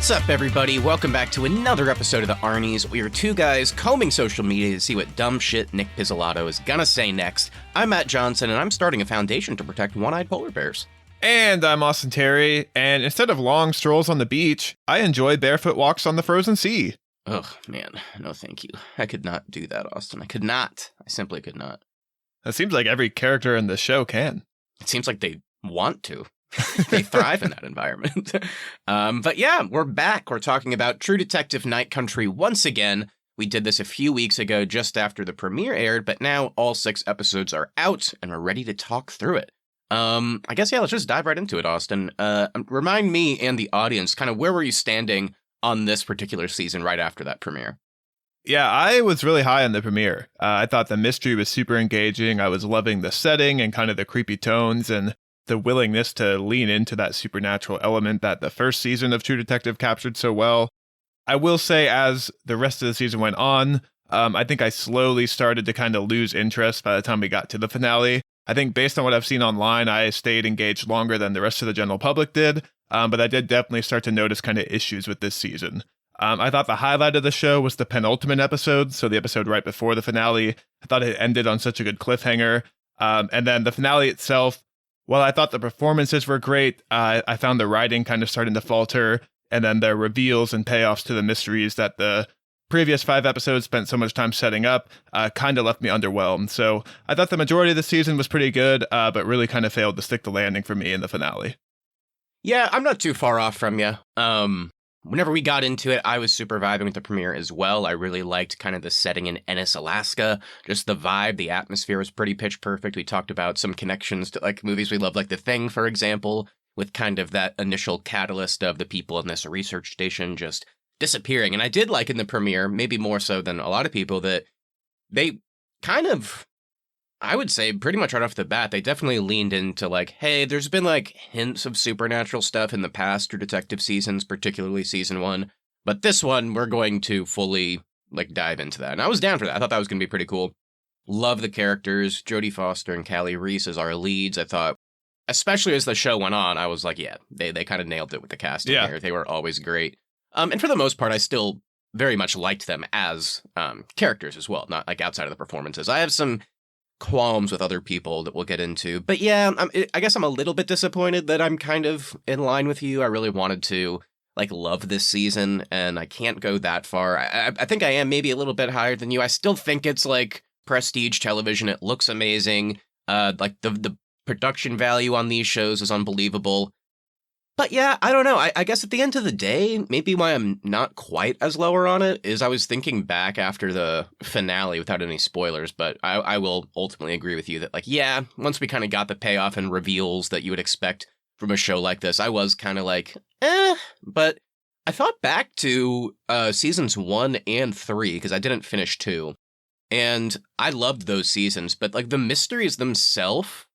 What's up, everybody? Welcome back to another episode of the Arnies. We are two guys combing social media to see what dumb shit Nick Pizzolatto is gonna say next. I'm Matt Johnson, and I'm starting a foundation to protect one-eyed polar bears. And I'm Austin Terry, and instead of long strolls on the beach, I enjoy barefoot walks on the frozen sea. Ugh, man, no thank you. I could not do that, Austin. I could not. I simply could not. It seems like every character in the show can. It seems like they want to. They thrive in that environment. But yeah, we're back. We're talking about True Detective Night Country once again. We did this a few weeks ago just after the premiere aired, but now all 6 episodes are out and we're ready to talk through it. I guess, yeah, let's just dive right into it, Austin. Remind me and the audience, kind of where were you standing on this particular season right after that premiere? Yeah, I was really high on the premiere. I thought the mystery was super engaging. I was loving the setting and kind of the creepy tones and the willingness to lean into that supernatural element that the first season of True Detective captured so well. I will say, as the rest of the season went on, I think I slowly started to kind of lose interest by the time we got to the finale. I think based on what I've seen online, I stayed engaged longer than the rest of the general public did, but I did definitely start to notice kind of issues with this season. I thought the highlight of the show was the penultimate episode, so the episode right before the finale. I thought it ended on such a good cliffhanger. And then the finale itself, while I thought the performances were great, I found the writing kind of starting to falter, and then the reveals and payoffs to the mysteries that the previous 5 episodes spent so much time setting up kind of left me underwhelmed. So I thought the majority of the season was pretty good, but really kind of failed to stick the landing for me in the finale. Yeah, I'm not too far off from you. Whenever we got into it, I was super vibing with the premiere as well. I really liked kind of the setting in Ennis, Alaska. Just the vibe, the atmosphere was pretty pitch perfect. We talked about some connections to like movies we love, like The Thing, for example, with kind of that initial catalyst of the people in this research station just disappearing. And I did like in the premiere, maybe more so than a lot of people, that they kind of, I would say pretty much right off the bat, they definitely leaned into like, hey, there's been like hints of supernatural stuff in the past True Detective seasons, particularly season 1. But this one, we're going to fully like dive into that. And I was down for that. I thought that was going to be pretty cool. Love the characters. Jodie Foster and Callie Reese as our leads. I thought, especially as the show went on, I was like, yeah, they kind of nailed it with the casting here. They were always great. And for the most part, I still very much liked them as characters as well, not like outside of the performances. I have some qualms with other people that we'll get into. But yeah, I guess I'm a little bit disappointed that I'm kind of in line with you. I really wanted to like love this season, and I can't go that far. I think I am maybe a little bit higher than you. I still think it's like prestige television. It looks amazing. Like the production value on these shows is unbelievable. But yeah, I don't know. I guess at the end of the day, maybe why I'm not quite as lower on it is I was thinking back after the finale without any spoilers, but I will ultimately agree with you that, like, yeah, once we kind of got the payoff and reveals that you would expect from a show like this, I was kind of like, but I thought back to seasons 1 and 3, because I didn't finish 2, and I loved those seasons, but like the mysteries themselves,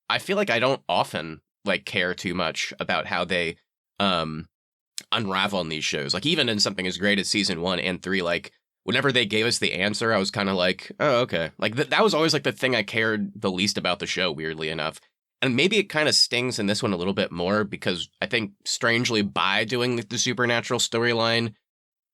I feel like I don't often like care too much about how they unravel in these shows. Like even in something as great as season 1 and 3, like whenever they gave us the answer, I was kind of like, oh, okay. Like that was always like the thing I cared the least about the show, weirdly enough. And maybe it kind of stings in this one a little bit more because I think strangely by doing the supernatural storyline,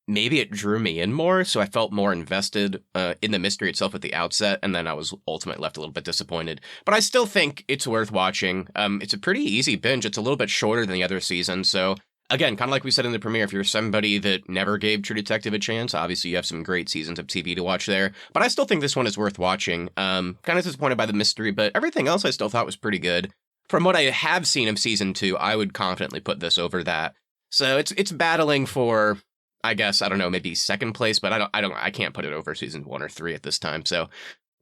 maybe it drew me in more, so I felt more invested in the mystery itself at the outset, and then I was ultimately left a little bit disappointed. But I still think it's worth watching. It's a pretty easy binge. It's a little bit shorter than the other seasons, so again, kind of like we said in the premiere, if you're somebody that never gave True Detective a chance, obviously you have some great seasons of TV to watch there. But I still think this one is worth watching. Kind of disappointed by the mystery, but everything else I still thought was pretty good. From what I have seen of season 2, I would confidently put this over that. So it's battling for, I guess, I don't know, maybe second place, but I can't put it over season 1 or 3 at this time. So,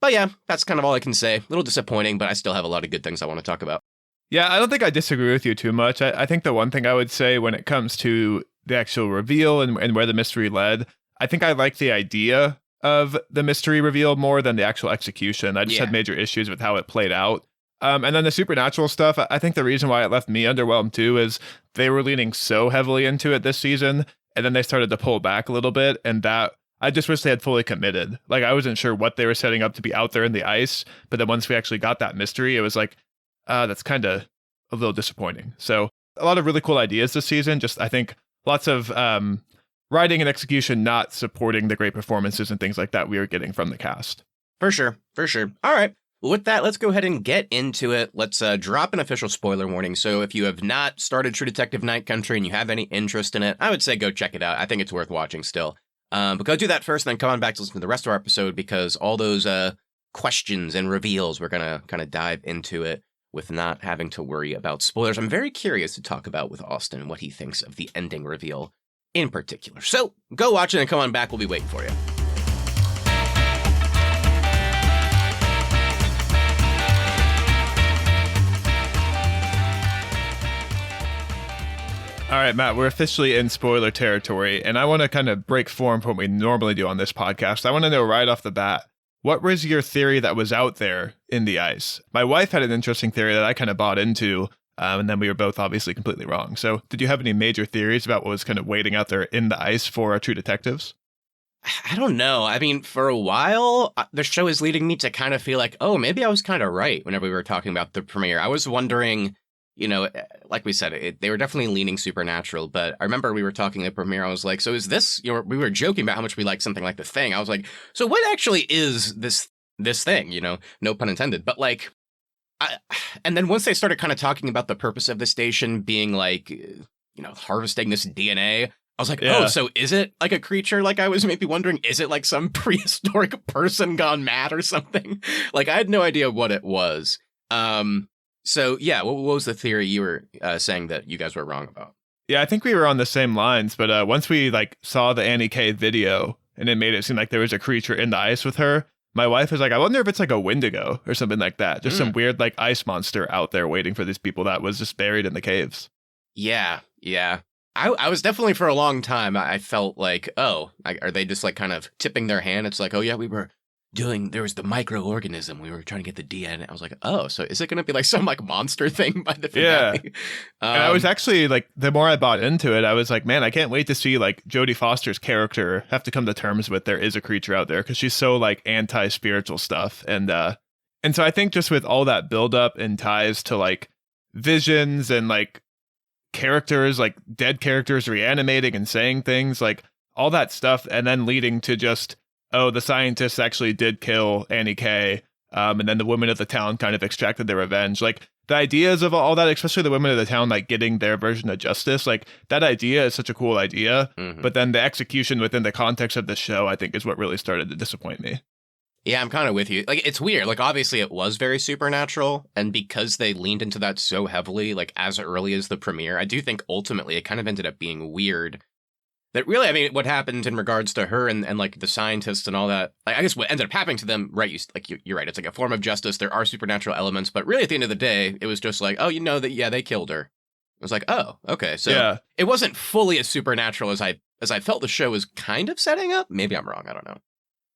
but yeah, that's kind of all I can say. A little disappointing, but I still have a lot of good things I want to talk about. Yeah, I don't think I disagree with you too much. I think the one thing I would say when it comes to the actual reveal and where the mystery led, I think I like the idea of the mystery reveal more than the actual execution. I just had major issues with how it played out. And then the supernatural stuff, I think the reason why it left me underwhelmed too is they were leaning so heavily into it this season, and then they started to pull back a little bit, and that I just wish they had fully committed. Like, I wasn't sure what they were setting up to be out there in the ice, but then once we actually got that mystery, it was like, that's kind of a little disappointing. So a lot of really cool ideas this season, just I think lots of writing and execution not supporting the great performances and things like that we were getting from the cast. For sure. For sure. All right. Well, with that, let's go ahead and get into it. Let's drop an official spoiler warning. So if you have not started True Detective Night Country and you have any interest in it, I would say go check it out. I think it's worth watching still. But go do that first, and then come on back to listen to the rest of our episode, because all those questions and reveals, we're going to kind of dive into it with not having to worry about spoilers. I'm very curious to talk about with Austin what he thinks of the ending reveal in particular. So go watch it and come on back. We'll be waiting for you. All right, Matt, we're officially in spoiler territory, and I want to kind of break form from what we normally do on this podcast. I want to know right off the bat, what was your theory that was out there in the ice? My wife had an interesting theory that I kind of bought into, and then we were both obviously completely wrong. So did you have any major theories about what was kind of waiting out there in the ice for True Detectives? I don't know. I mean, for a while, the show is leading me to kind of feel like, oh, maybe I was kind of right whenever we were talking about the premiere. I was wondering, you know, like we said, they were definitely leaning supernatural, but I remember we were talking at premiere, I was like, so is this, you know, we were joking about how much we like something like The Thing. I was like, so what actually is this thing, you know, no pun intended, but like, and then once they started kind of talking about the purpose of the station being like, you know, harvesting this DNA, I was like, oh, so is it like a creature? Like I was maybe wondering, is it like some prehistoric person gone mad or something? Like I had no idea what it was. So, yeah, what was the theory you were saying that you guys were wrong about? Yeah, I think we were on the same lines, but once we like saw the Annie K video and it made it seem like there was a creature in the ice with her, my wife was like, I wonder if it's like a Wendigo or something like that. Just some weird like ice monster out there waiting for these people that was just buried in the caves. Yeah. I was definitely for a long time, I felt like, oh, are they just like kind of tipping their hand? It's like, oh, yeah, there was the microorganism. We were trying to get the DNA. I was like, oh, so is it going to be like some like monster thing by the finale? Yeah. And I was actually like, the more I bought into it, I was like, man, I can't wait to see like Jodie Foster's character have to come to terms with there is a creature out there, because she's so like anti-spiritual stuff. And so I think just with all that buildup and ties to like visions and like characters, like dead characters reanimating and saying things, like all that stuff, and then leading to just, oh, the scientists actually did kill Annie K, and then the women of the town kind of extracted their revenge. Like, the ideas of all that, especially the women of the town, like, getting their version of justice, like, that idea is such a cool idea, but then the execution within the context of the show, I think, is what really started to disappoint me. Yeah, I'm kind of with you. Like, it's weird. Like, obviously, it was very supernatural, and because they leaned into that so heavily, like, as early as the premiere, I do think ultimately it kind of ended up being weird. That really, I mean, what happened in regards to her and like the scientists and all that, like, I guess what ended up happening to them, right? You're right. It's like a form of justice. There are supernatural elements, but really at the end of the day, it was just like, oh, you know that, yeah, they killed her. It was like, oh, okay. So It wasn't fully as supernatural as I felt the show was kind of setting up. Maybe I'm wrong. I don't know.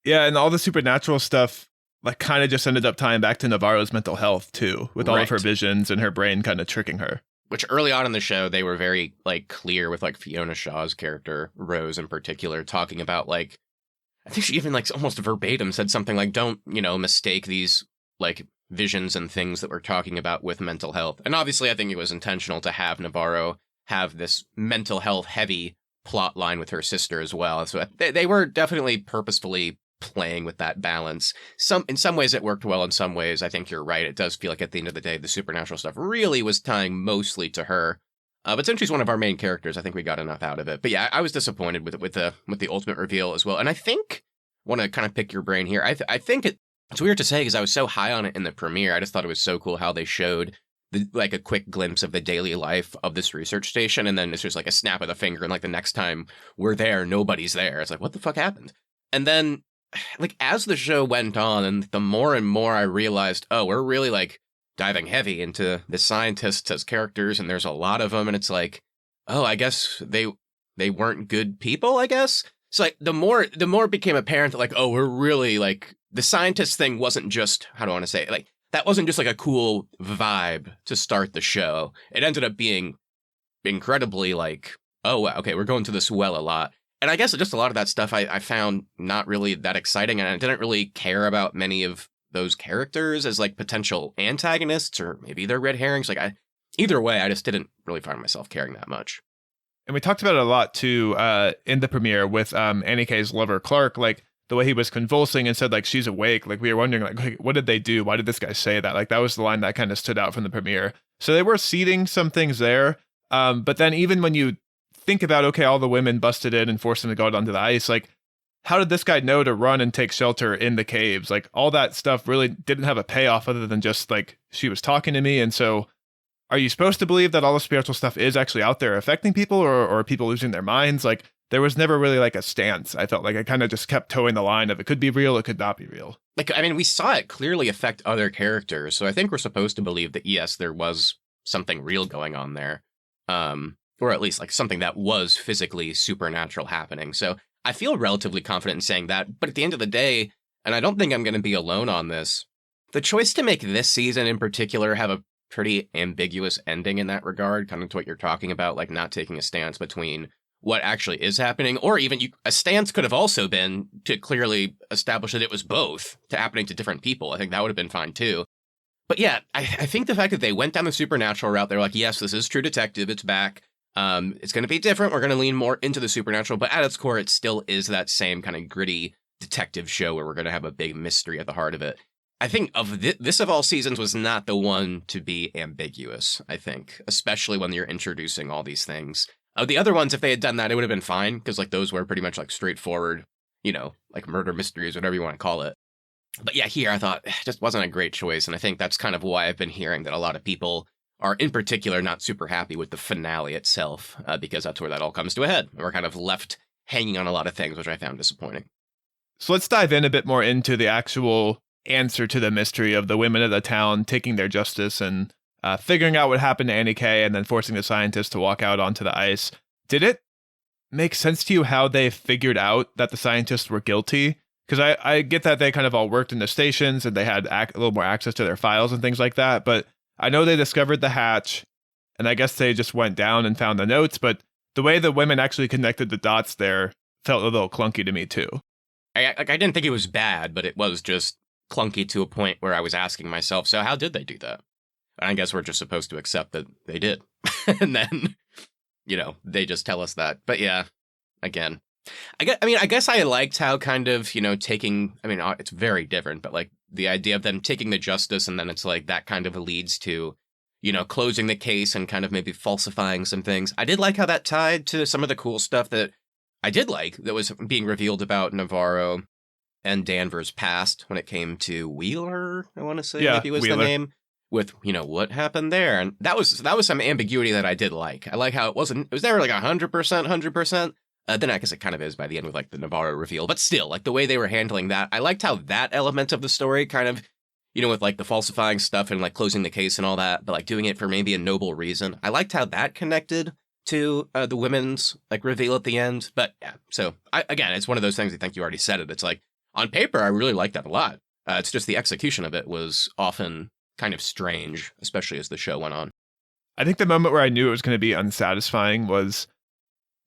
Yeah. And all the supernatural stuff, like, kind of just ended up tying back to Navarro's mental health too, with all of her visions and her brain kind of tricking her. Which early on in the show, they were very, like, clear with, like, Fiona Shaw's character, Rose in particular, talking about, like, I think she even, like, almost verbatim said something like, don't, you know, mistake these, like, visions and things that we're talking about with mental health. And obviously, I think it was intentional to have Navarro have this mental health heavy plot line with her sister as well. So they were definitely purposefully playing with that balance. In some ways it worked well. In some ways, I think you're right. It does feel like at the end of the day, the supernatural stuff really was tying mostly to her. But since she's one of our main characters, I think we got enough out of it. But yeah, I was disappointed with the ultimate reveal as well. And I think, want to kind of pick your brain here. I think it's weird to say because I was so high on it in the premiere. I just thought it was so cool how they showed like a quick glimpse of the daily life of this research station. And then it's just like a snap of the finger. And like the next time we're there, nobody's there. It's like, what the fuck happened? And then, like, as the show went on, and the more and more I realized, oh, we're really, like, diving heavy into the scientists as characters, and there's a lot of them, and it's like, oh, I guess they weren't good people, I guess? So, like, the more it became apparent that, like, oh, we're really, like, the scientist thing wasn't just, how do I want to say it? Like, that wasn't just, like, a cool vibe to start the show. It ended up being incredibly, like, oh, wow, okay, we're going to this well a lot. And I guess just a lot of that stuff I found not really that exciting, and I didn't really care about many of those characters as like potential antagonists, or maybe they're red herrings. Like either way, I just didn't really find myself caring that much. And we talked about it a lot too in the premiere with Annie K's lover Clark, like the way he was convulsing and said like she's awake. Like we were wondering like what did they do? Why did this guy say that? Like that was the line that kind of stood out from the premiere. So they were seeding some things there. But then even when you think about, okay, all the women busted in and forced him to go out onto the ice, like how did this guy know to run and take shelter in the caves? Like all that stuff really didn't have a payoff other than just like she was talking to me. And so are you supposed to believe that all the spiritual stuff is actually out there affecting people, or are people losing their minds? Like there was never really like a stance. I felt like I kind of just kept towing the line of it could be real, it could not be real. Like, I mean, we saw it clearly affect other characters, so I think we're supposed to believe that, yes, there was something real going on there. Or at least like something that was physically supernatural happening. So I feel relatively confident in saying that. But at the end of the day, and I don't think I'm going to be alone on this, the choice to make this season in particular have a pretty ambiguous ending in that regard, kind of to what you're talking about, like not taking a stance between what actually is happening, or even a stance could have also been to clearly establish that it was both to happening to different people. I think that would have been fine too. But yeah, I think the fact that they went down the supernatural route, they're like, yes, this is True Detective, it's back. It's going to be different. We're going to lean more into the supernatural, but at its core, it still is that same kind of gritty detective show where we're going to have a big mystery at the heart of it. I think of this of all seasons was not the one to be ambiguous, I think, especially when you're introducing all these things. The other ones, if they had done that, it would have been fine, because like those were pretty much like straightforward, like murder mysteries, whatever you want to call it. But yeah, here I thought it just wasn't a great choice, and I think that's kind of why I've been hearing that a lot of people are in particular not super happy with the finale itself, because that's where that all comes to a head. We're kind of left hanging on a lot of things, which I found disappointing. So let's dive in a bit more into the actual answer to the mystery of the women of the town taking their justice and figuring out what happened to Annie K and then forcing the scientists to walk out onto the ice. Did it make sense to you how they figured out that the scientists were guilty? Because I get that they kind of all worked in the stations and they had a little more access to their files and things like that, but I know they discovered the hatch, and I guess they just went down and found the notes, but the way the women actually connected the dots there felt a little clunky to me too. I didn't think it was bad, but it was just clunky to a point where I was asking myself, so how did they do that? And I guess we're just supposed to accept that they did. And then, they just tell us that. But yeah, again, I guess I liked how kind of, taking, it's very different, but like the idea of them taking the justice and then it's like that kind of leads to, closing the case and kind of maybe falsifying some things. I did like how that tied to some of the cool stuff that I did like that was being revealed about Navarro and Danvers' past when it came to Wheeler, I want to say, maybe was Wheeler. The name, with, what happened there. And that was some ambiguity that I did like. I like how it was never like 100%. Then I guess it kind of is by the end with like the Navarro reveal, but still, like the way they were handling that, I liked how that element of the story kind of, with like the falsifying stuff and like closing the case and all that, but like doing it for maybe a noble reason. I liked how that connected to the women's like reveal at the end. But yeah, so again, it's one of those things. I think you already said it. It's like on paper, I really liked that a lot. It's just the execution of it was often kind of strange, especially as the show went on. I think the moment where I knew it was going to be unsatisfying was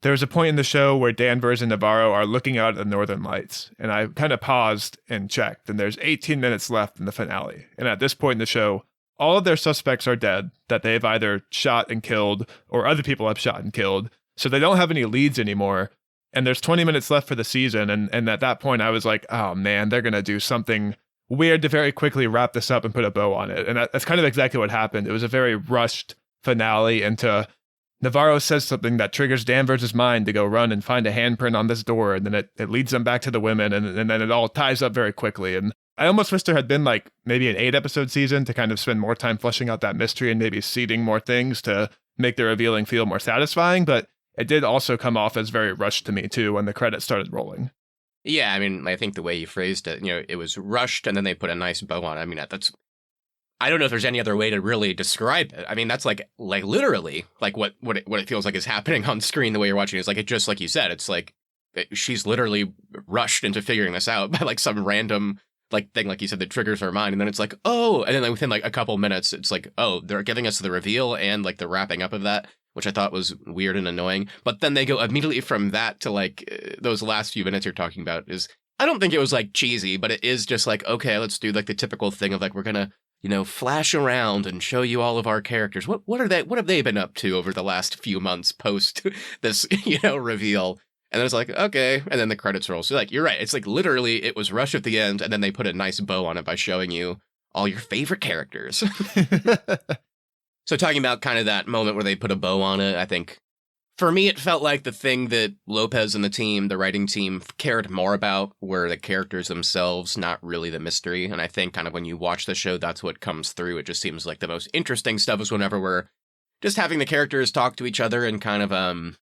there was a point in the show where Danvers and Navarro are looking out at the northern lights, and I kind of paused and checked, and there's 18 minutes left in the finale. And at this point in the show, all of their suspects are dead, that they've either shot and killed, or other people have shot and killed, so they don't have any leads anymore. And there's 20 minutes left for the season, and at that point I was like, oh man, they're going to do something weird to very quickly wrap this up and put a bow on it. And that's kind of exactly what happened. It was a very rushed finale into Navarro says something that triggers Danvers' mind to go run and find a handprint on this door, and then it leads them back to the women, and then it all ties up very quickly. And I almost wish there had been like maybe an 8-episode season to kind of spend more time fleshing out that mystery and maybe seeding more things to make the revealing feel more satisfying, but it did also come off as very rushed to me too when the credits started rolling. Yeah, I think the way you phrased it, it was rushed and then they put a nice bow on it. That's, I don't know if there's any other way to really describe it. That's like literally like what it feels like is happening on screen. The way you're watching is like, it just like you said, it's like she's literally rushed into figuring this out by like some random like thing, like you said, that triggers her mind. And then it's like, oh, and then like, within like a couple minutes, it's like, oh, they're giving us the reveal and like the wrapping up of that, which I thought was weird and annoying. But then they go immediately from that to like those last few minutes you're talking about is, I don't think it was like cheesy, but it is just like, okay, let's do like the typical thing of like, we're going to flash around and show you all of our characters. What have they been up to over the last few months post this, reveal? And then it's like, okay. And then the credits roll. So like, you're right. It's like literally it was rushed at the end and then they put a nice bow on it by showing you all your favorite characters. So talking about kind of that moment where they put a bow on it, I think for me, it felt like the thing that Lopez and the writing team cared more about were the characters themselves, not really the mystery. And I think kind of when you watch the show, that's what comes through. It just seems like the most interesting stuff is whenever we're just having the characters talk to each other and kind of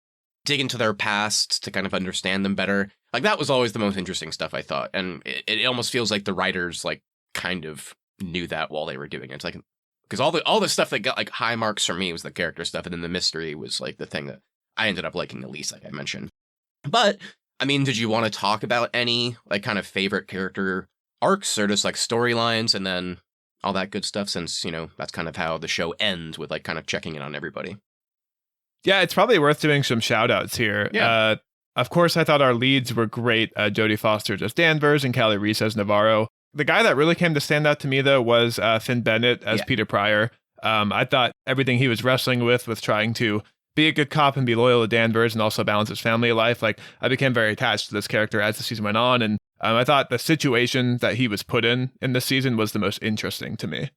dig into their past to kind of understand them better. Like that was always the most interesting stuff, I thought. And it almost feels like the writers like kind of knew that while they were doing it. It's like, because all the stuff that got like high marks for me was the character stuff. And then the mystery was like the thing that I ended up liking the least, like I mentioned. But I mean, did you want to talk about any like kind of favorite character arcs or just like storylines and then all that good stuff, since, that's kind of how the show ends with like kind of checking in on everybody? Yeah, it's probably worth doing some shout outs here. Yeah. Of course, I thought our leads were great. Jodie Foster as Danvers and Callie Reese as Navarro. The guy that really came to stand out to me, though, was Finn Bennett as Peter Pryor. I thought everything he was wrestling with trying to be a good cop and be loyal to Danvers and also balance his family life. Like, I became very attached to this character as the season went on. And I thought the situation that he was put in this season was the most interesting to me.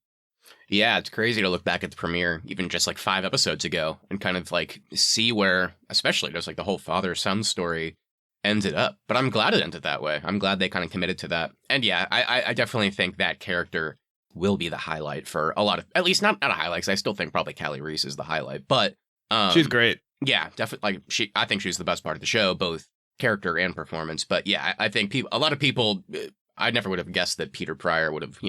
Yeah, it's crazy to look back at the premiere, even just like 5 episodes ago, and kind of like see where, especially just like the whole father-son story ended up. But I'm glad it ended that way. I'm glad they kind of committed to that. And yeah, I definitely think that character will be the highlight for a lot of, at least not a highlight, because I still think probably Callie Reese is the highlight. But she's great. Yeah, definitely. Like I think she's the best part of the show, both character and performance. But yeah, I think a lot of people, I never would have guessed that Peter Pryor would have,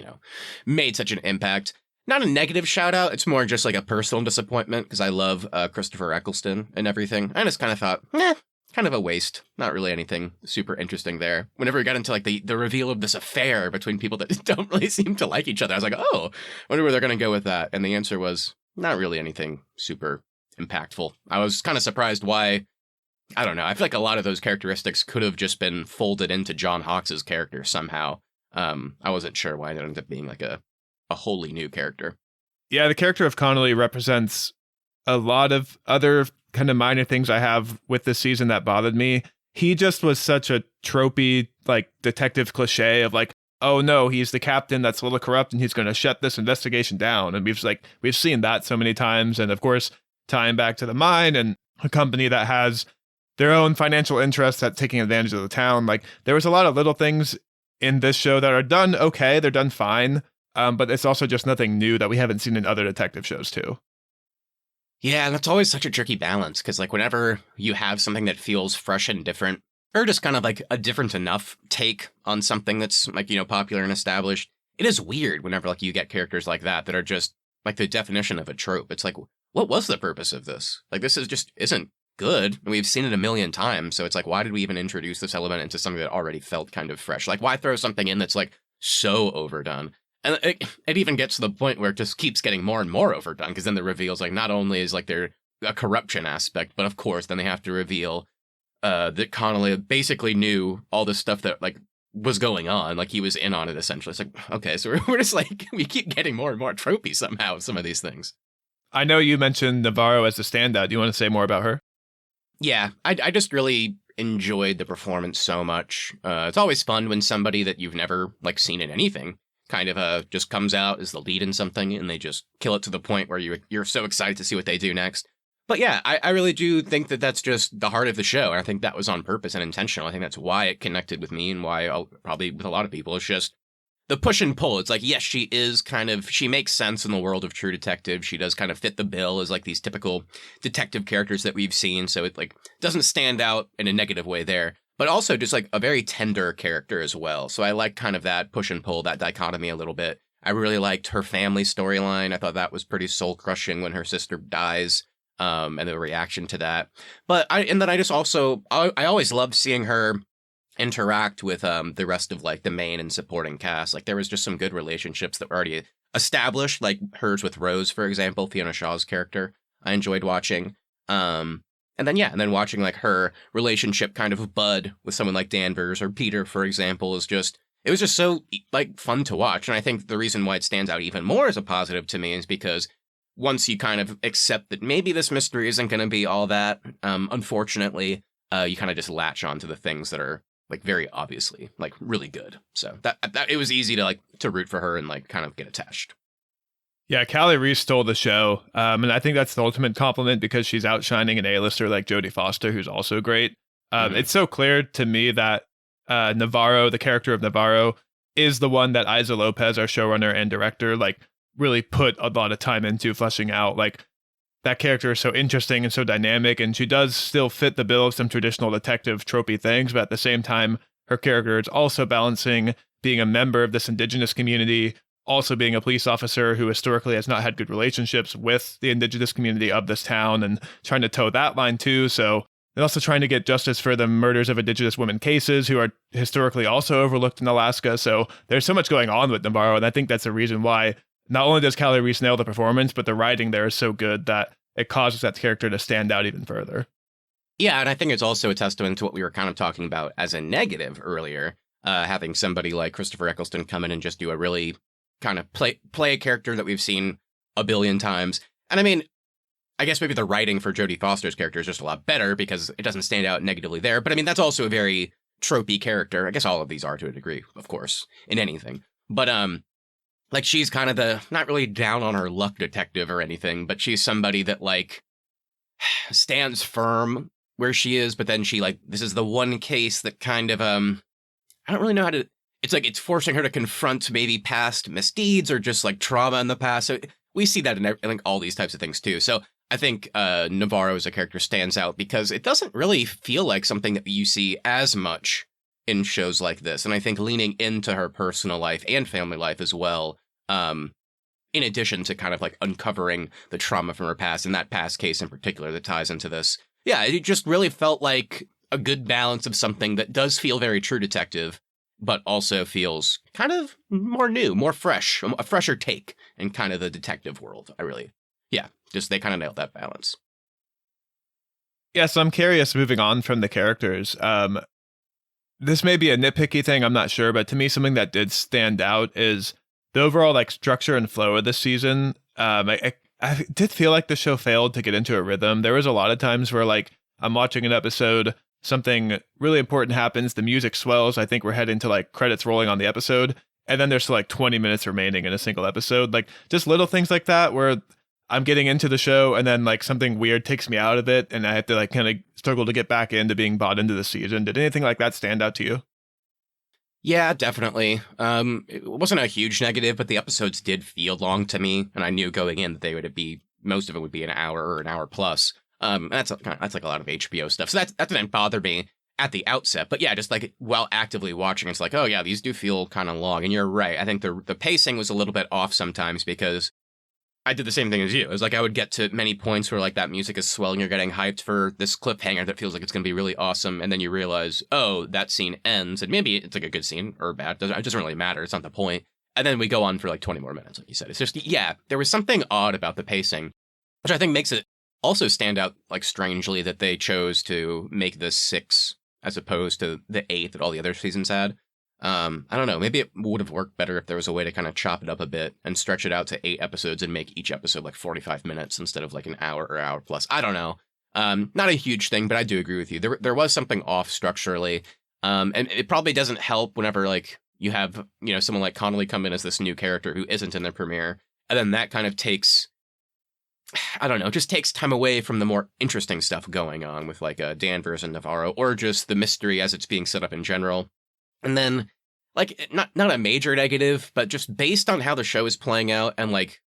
made such an impact. Not a negative shout out. It's more just like a personal disappointment because I love Christopher Eccleston and everything. I just kind of thought, kind of a waste. Not really anything super interesting there. Whenever we got into like the reveal of this affair between people that don't really seem to like each other, I was like, oh, I wonder where they're going to go with that. And the answer was not really anything super impactful. I was kind of surprised why. I don't know. I feel like a lot of those characteristics could have just been folded into John Hawkes' character somehow. I wasn't sure why it ended up being like a wholly new character. Yeah, the character of Connolly represents a lot of other kind of minor things I have with this season that bothered me. He just was such a tropey, like, detective cliche of like, oh no, he's the captain that's a little corrupt and he's going to shut this investigation down. And we've seen that so many times. And of course, tying back to the mine and a company that has their own financial interests at taking advantage of the town. Like, there was a lot of little things in this show that are done okay, they're done fine. But it's also just nothing new that we haven't seen in other detective shows too. Yeah, and that's always such a tricky balance, because like whenever you have something that feels fresh and different, or just kind of like a different enough take on something that's like, popular and established, it is weird whenever like you get characters like that are just like the definition of a trope. It's like, what was the purpose of this? Like, this isn't good. And we've seen it a million times. So it's like, why did we even introduce this element into something that already felt kind of fresh? Like, why throw something in that's like so overdone? And it even gets to the point where it just keeps getting more and more overdone, because then the reveals, like, not only is like there a corruption aspect, but of course then they have to reveal that Connolly basically knew all this stuff that like was going on, like he was in on it essentially. It's like, okay, so we're just like, we keep getting more and more tropey somehow with some of these things. I know you mentioned Navarro as a standout. Do you want to say more about her? Yeah, I just really enjoyed the performance so much. It's always fun when somebody that you've never like seen in anything kind of just comes out as the lead in something and they just kill it to the point where you're so excited to see what they do next. But yeah, I really do think that that's just the heart of the show. And I think that was on purpose and intentional. I think that's why it connected with me and why probably with a lot of people. It's just the push and pull. It's like, yes, she makes sense in the world of True Detective. She does kind of fit the bill as like these typical detective characters that we've seen. So it like doesn't stand out in a negative way there. But also just like a very tender character as well. So I like kind of that push and pull, that dichotomy a little bit. I really liked her family storyline. I thought that was pretty soul crushing when her sister dies, and the reaction to that. But I always loved seeing her interact with the rest of like the main and supporting cast. Like there was just some good relationships that were already established, like hers with Rose, for example, Fiona Shaw's character. I enjoyed watching. And then watching like her relationship kind of bud with someone like Danvers or Peter, for example, is just, it was just so like fun to watch. And I think the reason why it stands out even more as a positive to me is because once you kind of accept that maybe this mystery isn't going to be all that, unfortunately, you kind of just latch on to the things that are like very obviously like really good. So that it was easy to like to root for her and like kind of get attached. Yeah, Callie Reese stole the show, and I think that's the ultimate compliment because she's outshining an A-lister like Jodie Foster, who's also great. It's so clear to me that Navarro, the character of Navarro, is the one that Isa Lopez, our showrunner and director, like really put a lot of time into fleshing out. Like that character is so interesting and so dynamic, and she does still fit the bill of some traditional detective tropey things, but at the same time, her character is also balancing being a member of this indigenous community, also being a police officer who historically has not had good relationships with the indigenous community of this town, and trying to toe that line too. So they're also trying to get justice for the murders of indigenous women cases who are historically also overlooked in Alaska. So there's so much going on with Navarro, and I think that's the reason why not only does Callie Reese nail the performance, but the writing there is so good that it causes that character to stand out even further. Yeah, and I think it's also a testament to what we were kind of talking about as a negative earlier, having somebody like Christopher Eccleston come in and just do a really kind of play a character that we've seen a billion times. And I mean, I guess maybe the writing for Jodie Foster's character is just a lot better because it doesn't stand out negatively there. But I mean, that's also a very tropey character. I guess all of these are to a degree, of course, in anything. But like she's kind of the not really down on her luck detective or anything, but she's somebody that like stands firm where she is. But then she like this is the one case that kind of I don't really know how to. It's like it's forcing her to confront maybe past misdeeds or just like trauma in the past. So we see that in I think all these types of things too. So I think Navarro as a character stands out because it doesn't really feel like something that you see as much in shows like this. And I think leaning into her personal life and family life as well, in addition to kind of like uncovering the trauma from her past, and that past case in particular that ties into this. Yeah, it just really felt like a good balance of something that does feel very true detective, but also feels kind of more new, more fresh, a fresher take in kind of the detective world. Just they kind of nailed that balance. Yeah, so I'm curious, moving on from the characters. This may be a nitpicky thing, I'm not sure, but to me, something that did stand out is the overall like structure and flow of this season. I did feel like the show failed to get into a rhythm. There was a lot of times where like I'm watching an episode, something really important happens, the music swells, I think we're heading to like credits rolling on the episode, and then there's like 20 minutes remaining in a single episode. Like just little things like that where I'm getting into the show and then like something weird takes me out of it and I have to like kind of struggle to get back into being bought into the season. Did anything like that stand out to you? Yeah, definitely. It wasn't a huge negative, but the episodes did feel long to me, and I knew going in that they would be most of it would be an hour or an hour plus. That's like a lot of HBO stuff, so that didn't bother me at the outset. But yeah, just like while actively watching, it's like, oh yeah, these do feel kind of long. And you're right. I think the pacing was a little bit off sometimes because I did the same thing as you. It was like I would get to many points where like that music is swelling, you're getting hyped for this cliffhanger that feels like it's going to be really awesome, and then you realize, oh, that scene ends, and maybe it's like a good scene or bad. It doesn't really matter. It's not the point. And then we go on for like 20 more minutes, like you said. It's just, yeah, there was something odd about the pacing, which I think makes it also stand out like strangely that they chose to make this 6 as opposed to the 8 that all the other seasons had. I don't know. Maybe it would have worked better if there was a way to kind of chop it up a bit and stretch it out to 8 episodes and make each episode like 45 minutes instead of like an hour or hour plus. I don't know. Not a huge thing, but I do agree with you. There was something off structurally. And it probably doesn't help whenever like you have, someone like Connolly come in as this new character who isn't in the premiere. And then that kind of takes, I don't know, just takes time away from the more interesting stuff going on with like Danvers and Navarro, or just the mystery as it's being set up in general. And then, like, not a major negative, but just based on how the show is playing out and, like,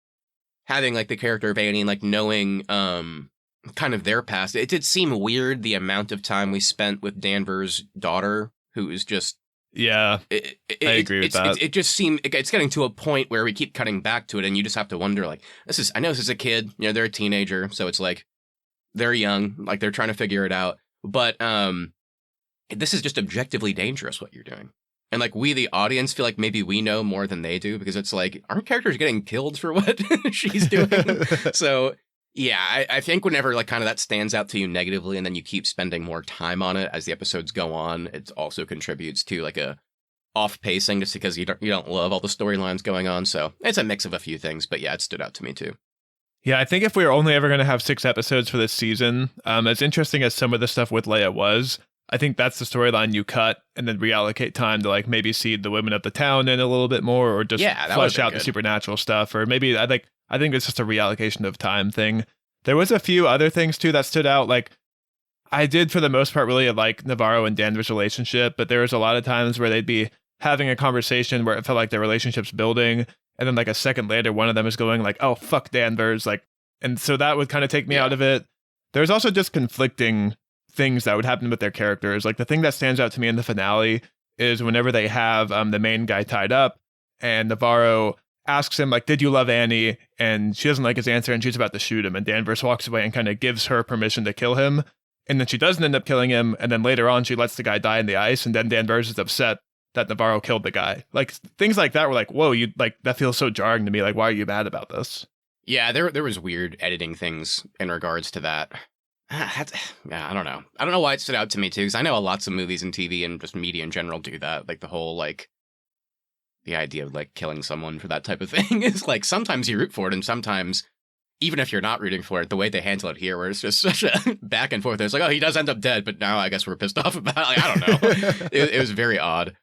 having, like, the character of Annie, like, knowing kind of their past, it did seem weird the amount of time we spent with Danvers' daughter, who is just... Yeah, I agree with that. It just seemed... It's getting to a point where we keep cutting back to it, and you just have to wonder, like, I know this is a kid, they're a teenager, so it's, like, they're young, like, they're trying to figure it out, but, this is just objectively dangerous what you're doing. And like we, the audience, feel like maybe we know more than they do because it's like, aren't characters getting killed for what she's doing? So yeah, I think whenever like kind of that stands out to you negatively and then you keep spending more time on it as the episodes go on, it also contributes to like a off pacing just because you don't love all the storylines going on. So it's a mix of a few things, but yeah, it stood out to me too. Yeah, I think if we were only ever going to have 6 episodes for this season, as interesting as some of the stuff with Leia was, I think that's the storyline you cut and then reallocate time to like maybe seed the women of the town in a little bit more, or just flesh out the supernatural stuff, or maybe I think it's just a reallocation of time thing. There was a few other things too that stood out. Like I did for the most part really like Navarro and Danvers' relationship, but there was a lot of times where they'd be having a conversation where it felt like their relationship's building, and then like a second later, one of them is going like, "Oh fuck Danvers," like, and so that would kind of take me out of it. There's also just conflicting things that would happen with their characters. Like the thing that stands out to me in the finale is whenever they have the main guy tied up, and Navarro asks him like, "Did you love Annie?" and she doesn't like his answer, and she's about to shoot him, and Danvers walks away and kind of gives her permission to kill him, and then she doesn't end up killing him, and then later on she lets the guy die in the ice, and then Danvers is upset that Navarro killed the guy. Like things like that were like, whoa, you like that feels so jarring to me. Like, why are you mad about this? Yeah, there was weird editing things in regards to that. Yeah, I don't know. I don't know why it stood out to me too, because I know lots of movies and TV and just media in general do that. Like the whole like the idea of like killing someone for that type of thing is like sometimes you root for it, and sometimes even if you're not rooting for it, the way they handle it here, where it's just such a back and forth. It's like, oh, he does end up dead, but now I guess we're pissed off about it. Like, I don't know. It was very odd.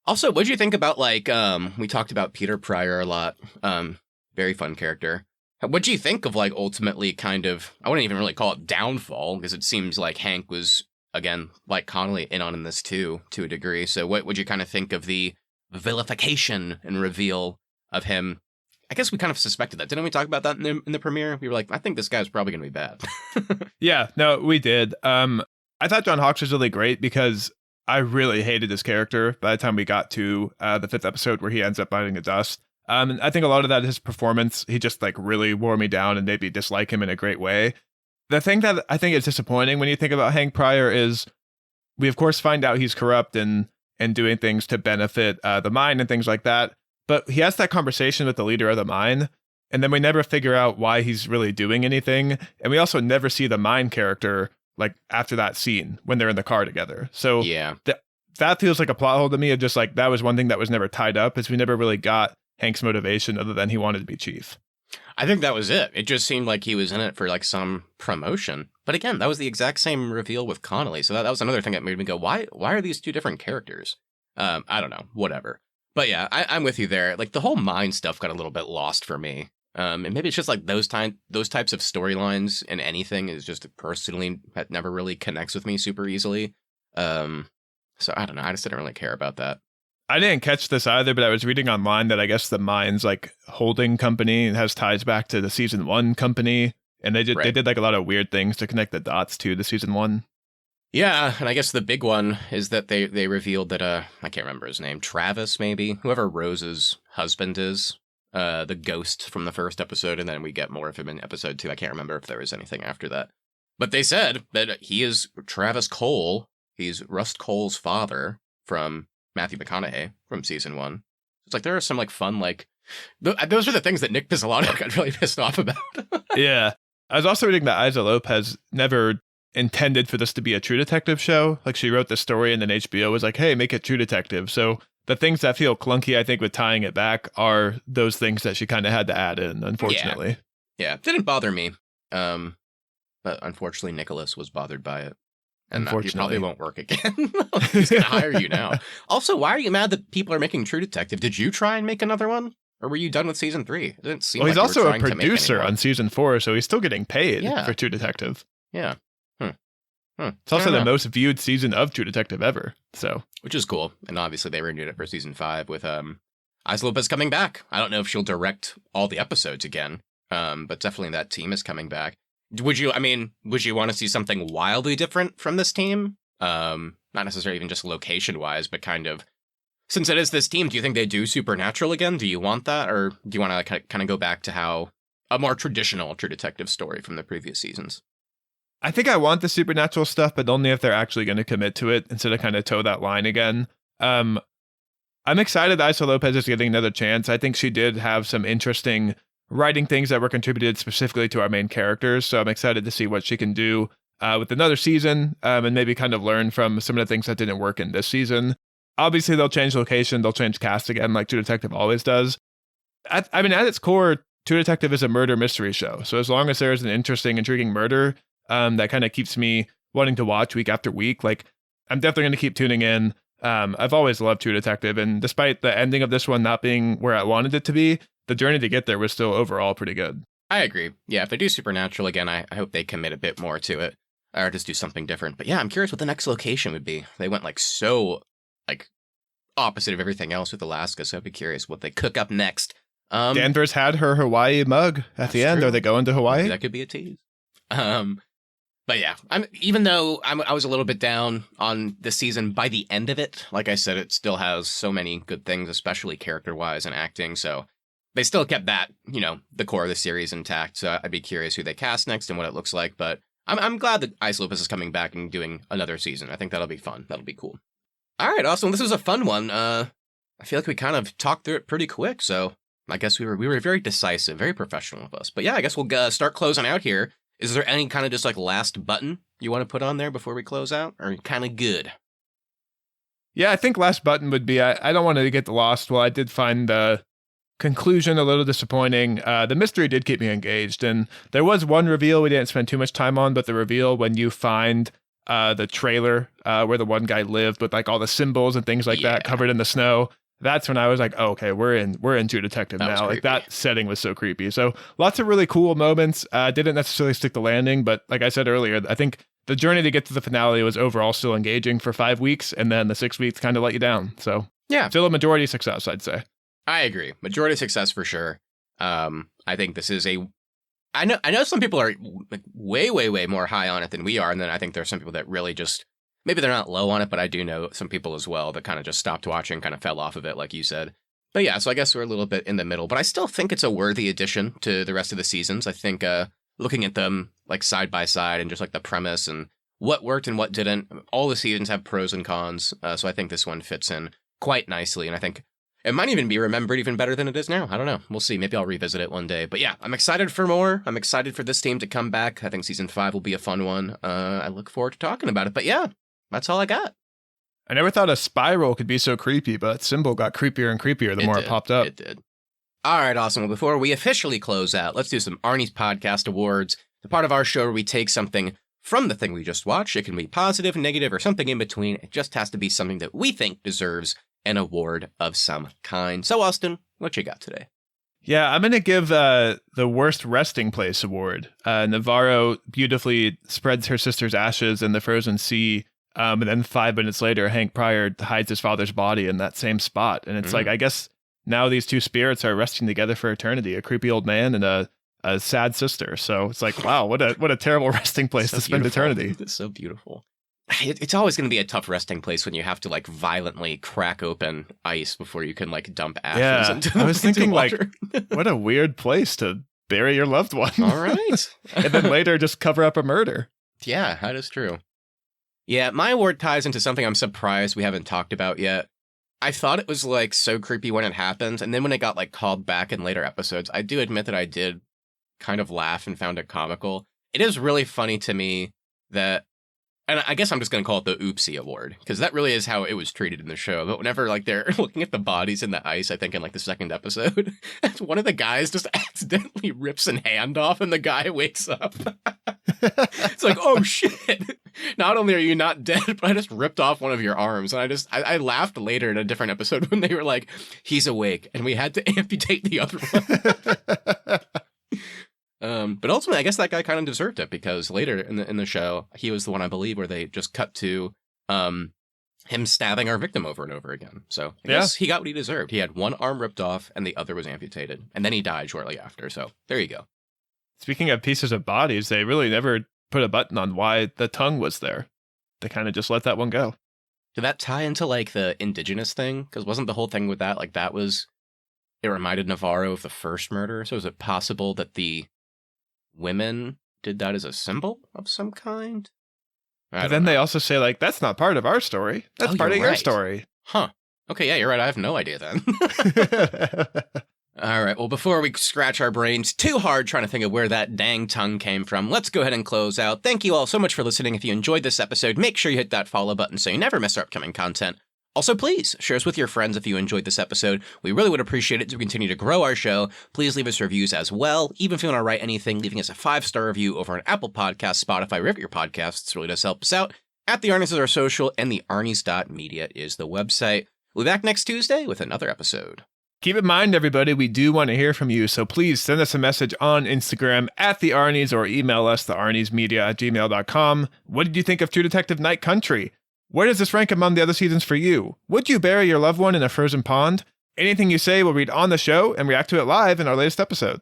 Also, what'd you think about like we talked about Peter Pryor a lot. Very fun character. What'd you think of like ultimately kind of, I wouldn't even really call it downfall, because it seems like Hank was again like Connolly in on this too to a degree. So what would you kind of think of the vilification and reveal of him? I guess we kind of suspected that. Didn't we talk about that in the premiere? We were like, I think this guy's probably going to be bad. Yeah, no, we did. I thought John Hawkes was really great because I really hated his character by the time we got to the 5th episode where he ends up biting the dust. And I think a lot of that is his performance. He just like really wore me down and made me dislike him in a great way. The thing that I think is disappointing when you think about Hank Pryor is we of course find out he's corrupt and doing things to benefit the mine and things like that. But he has that conversation with the leader of the mine, and then we never figure out why he's really doing anything. And we also never see the mine character like after that scene when they're in the car together. So yeah, that feels like a plot hole to me. Of just like that was one thing that was never tied up, is we never really got Hank's motivation other than he wanted to be chief. I think that was it. It just seemed like he was in it for like some promotion. But again, that was the exact same reveal with Connolly. So that was another thing that made me go, why are these two different characters? I don't know, whatever. But yeah, I'm with you there. Like the whole mine stuff got a little bit lost for me. And maybe it's just like those types of storylines in anything is just personally that never really connects with me super easily. So I don't know. I just didn't really care about that. I didn't catch this either, but I was reading online that I guess the mine's like holding company has ties back to the season 1 company, and they did like a lot of weird things to connect the dots to the season 1. Yeah, and I guess the big one is that they revealed that I can't remember his name, Travis maybe, whoever Rose's husband is, the ghost from the first episode, and then we get more of him in episode 2. I can't remember if there was anything after that. But they said that he is Travis Cole. He's Rust Cole's father from Matthew McConaughey from season 1. It's like there are some like fun like those are the things that Nick Pizzolatto got really pissed off about. Yeah, I was also reading that Isa Lopez never intended for this to be a True Detective show. Like she wrote the story and then HBO was like, hey, make it True Detective. So the things that feel clunky, I think, with tying it back are those things that she kind of had to add in, unfortunately. Yeah, it didn't bother me. But unfortunately, Nicholas was bothered by it. And he probably won't work again. He's going to hire you now. Also, why are you mad that people are making True Detective? Did you try and make another one? Or were you done with season 3? It didn't seem he's also a producer on season 4, so he's still getting paid for True Detective. Yeah. It's also the most viewed season of True Detective ever. So, which is cool. And obviously they renewed it for season 5 with Isa Lopez coming back. I don't know if she'll direct all the episodes again, but definitely that team is coming back. Would you want to see something wildly different from this team? Not necessarily even just location-wise, but kind of, since it is this team, do you think they do Supernatural again? Do you want that? Or do you want to kind of go back to how a more traditional True Detective story from the previous seasons? I think I want the Supernatural stuff, but only if they're actually going to commit to it instead of kind of toe that line again. I'm excited that Isa Lopez is getting another chance. I think she did have some interesting writing things that were contributed specifically to our main characters. So I'm excited to see what she can do with another season and maybe kind of learn from some of the things that didn't work in this season. Obviously, they'll change location, they'll change cast again, like True Detective always does. I mean, at its core, True Detective is a murder mystery show. So as long as there's an interesting, intriguing murder that kind of keeps me wanting to watch week after week, like I'm definitely going to keep tuning in. I've always loved True Detective, and despite the ending of this one not being where I wanted it to be, the journey to get there was still overall pretty good. I agree. Yeah, if they do Supernatural again, I hope they commit a bit more to it, or just do something different. But yeah, I'm curious what the next location would be. They went like so like opposite of everything else with Alaska, so I'd be curious what they cook up next. Danvers had her Hawaii mug at the end. True. Are they going to Hawaii? That could be a tease. But yeah, even though I was a little bit down on this season, by the end of it, like I said, it still has so many good things, especially character-wise and acting. So they still kept that, the core of the series intact. So I'd be curious who they cast next and what it looks like. But I'm glad that Ice Lupus is coming back and doing another season. I think that'll be fun. That'll be cool. All right, awesome. This was a fun one. I feel like we kind of talked through it pretty quick. So I guess we were very decisive, very professional of us. But yeah, I guess we'll start closing out here. Is there any kind of just like last button you want to put on there before we close out? Or kind of good? Yeah, I think last button would be, I don't want to get lost. Well, I did find the conclusion a little disappointing. The mystery did keep me engaged. And there was one reveal we didn't spend too much time on, but the reveal when you find the trailer where the one guy lived with like all the symbols and things like that covered in the snow. That's when I was like, oh, okay, we're in True Detective now. Like that setting was so creepy. So lots of really cool moments. Didn't necessarily stick the landing, but like I said earlier, I think the journey to get to the finale was overall still engaging for 5 weeks, and then the 6 weeks kind of let you down. So yeah, still a majority success, I'd say. I agree. Majority success for sure. I think this is I know some people are like way more high on it than we are, and then I think there's some people that really just, maybe they're not low on it, but I do know some people as well that kind of just stopped watching, kind of fell off of it, like you said. But yeah, so I guess we're a little bit in the middle, but I still think it's a worthy addition to the rest of the seasons. I think looking at them like side by side and just like the premise and what worked and what didn't, all the seasons have pros and cons. So I think this one fits in quite nicely, and I think it might even be remembered even better than it is now. I don't know. We'll see. Maybe I'll revisit it one day. But yeah, I'm excited for more. I'm excited for this team to come back. I think season 5 will be a fun one. I look forward to talking about it. But yeah, that's all I got. I never thought a spiral could be so creepy, but that symbol got creepier and creepier the more it popped up. It did. All right, awesome. Well, before we officially close out, let's do some Arnie's Podcast Awards, the part of our show where we take something from the thing we just watched. It can be positive, negative, or something in between. It just has to be something that we think deserves an award of some kind. So, Austin, what you got today? Yeah, I'm going to give the Worst Resting Place Award. Navarro beautifully spreads her sister's ashes in the frozen sea, and then 5 minutes later, Hank Pryor hides his father's body in that same spot. And it's like, I guess now these two spirits are resting together for eternity, a creepy old man and a sad sister. So it's like, wow, what a terrible resting place to spend eternity. It's so beautiful. It's always going to be a tough resting place when you have to like violently crack open ice before you can like dump ashes into I was thinking like, what a weird place to bury your loved one. All right. And then later just cover up a murder. Yeah, that is true. Yeah, my award ties into something I'm surprised we haven't talked about yet. I thought it was like so creepy when it happened, and then when it got like called back in later episodes, I do admit that I did kind of laugh and found it comical. It is really funny to me that, and I guess I'm just going to call it the Oopsie Award, because that really is how it was treated in the show. But whenever like they're looking at the bodies in the ice, I think in like the second episode, one of the guys just accidentally rips a hand off and the guy wakes up. It's like, oh shit. Not only are you not dead, but I just ripped off one of your arms. And I laughed later in a different episode when they were like, he's awake and we had to amputate the other one. But ultimately, I guess that guy kind of deserved it, because later in the show, he was the one, I believe, where they just cut to him stabbing our victim over and over again. So I guess he got what he deserved. He had one arm ripped off and the other was amputated. And then he died shortly after. So there you go. Speaking of pieces of bodies, they really never put a button on why the tongue was there. They kind of just let that one go. Did that tie into like the indigenous thing? Because wasn't the whole thing with that, like that was, it reminded Navarro of the first murder. So is it possible that the women did that as a symbol of some kind? But then they also say, like, that's not part of our story. That's part of your story. Huh. Okay, yeah, you're right. I have no idea then. All right, well, before we scratch our brains too hard trying to think of where that dang tongue came from, let's go ahead and close out. Thank you all so much for listening. If you enjoyed this episode, make sure you hit that follow button so you never miss our upcoming content. Also, please share us with your friends if you enjoyed this episode. We really would appreciate it to continue to grow our show. Please leave us reviews as well. Even if you want to write anything, leaving us a 5-star review over on Apple Podcasts, Spotify, wherever your podcasts really does help us out. At the Arnies is our social, and the Arnies.media is the website. We'll be back next Tuesday with another episode. Keep in mind, everybody, we do want to hear from you, so please send us a message on Instagram at the Arnies or email us, thearniesmedia@gmail.com. What did you think of True Detective Night Country? Where does this rank among the other seasons for you? Would you bury your loved one in a frozen pond? Anything you say we'll read on the show and react to it live in our latest episode.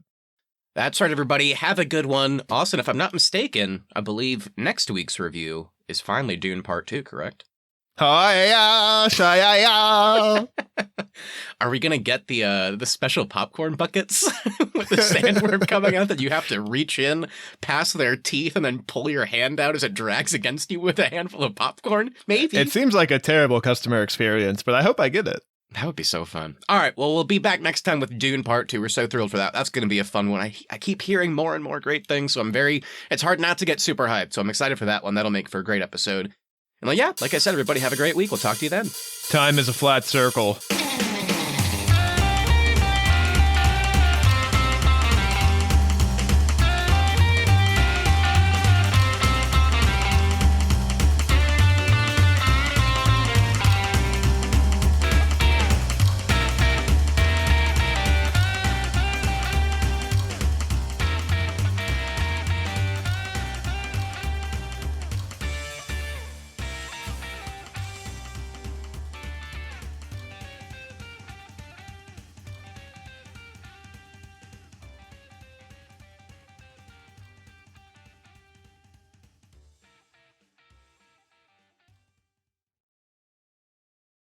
That's right, everybody. Have a good one. Austin, if I'm not mistaken, I believe next week's review is finally Dune Part 2, correct? Hi-ya, shy-ya-ya. Are we going to get the special popcorn buckets with the sandworm coming out that you have to reach in past their teeth and then pull your hand out as it drags against you with a handful of popcorn? Maybe. It seems like a terrible customer experience, but I hope I get it. That would be so fun. All right, well, we'll be back next time with Dune Part 2. We're so thrilled for that. That's going to be a fun one. I keep hearing more and more great things, so it's hard not to get super hyped. So I'm excited for that one. That'll make for a great episode. And like I said, everybody have a great week. We'll talk to you then. Time is a flat circle.